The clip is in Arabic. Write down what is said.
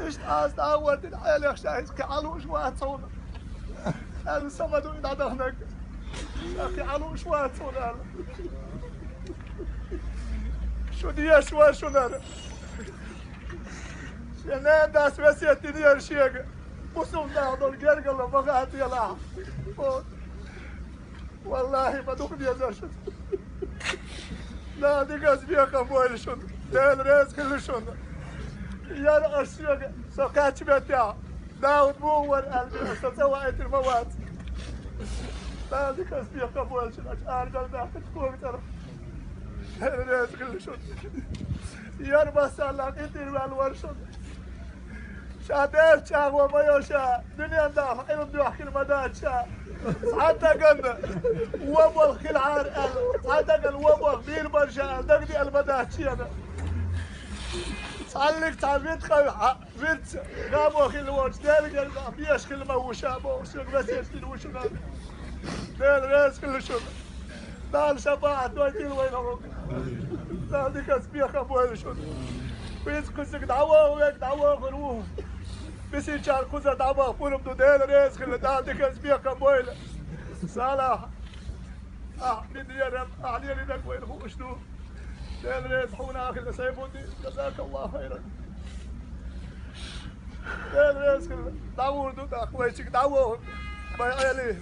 اشتاز تعودت الحالة شايز كعلوش واتصونا أنا سمدوا إذا هناك كعلوش واتصونا شو دي شو شو نار شنان داس وسيتي ديال شيء وصل ناخذ القرق الله بغات يلا والله ما دخل يا زرشت لا دي قاس بيها كمويل شون ديال ريس كل شون يا الأشياء سكاتش بتاع داود مور قلبي استسوى المواد لا دي قاس بيها كمويل شون أرجع ناخذ فوق ترى ديال ريس كل شون يا بس الله كتير والورشون شادر شا هو ما يوشا دنيا دا حلم دو حكي المداد شا حتى قلنا وابل خل عار حتى قل وابل بير برشا دقدي المداد شينا تعلق تعبيت قوي بنت قاموا خل وش ديل قل بيش خل موشا موشا بس يشتري وشنا ديل ريس كل شغل دال شفاعة دويتين وينهم دال ديك اسبيع خبوه شغل بيس كسك دعوة ويك دعوة خلوه بس يشار كوزا دعوة فورم دو ديل ريس خل دال ديك اسبيع خبوه صالح من يرم علي لك وين هو شنو ديل ريس حونا اخي سيفوني جزاك الله خيرا ديل ريس خل دعوة دو اخويتك دعوة ما عليه